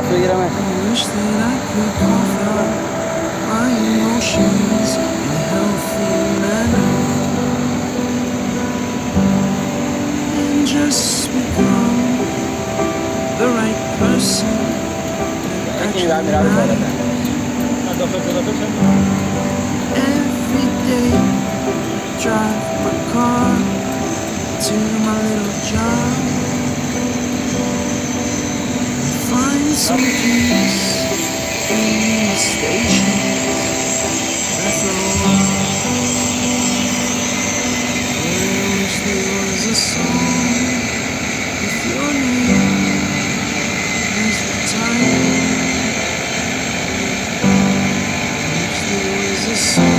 গ্রামে। wish that I could cough out my emotions in a healthy manner and just become the right person that actually matters. Every day drive my car to my little job, find some peace in the stations. That's all. I wish there was a song with your name as the title. I wish there was a song.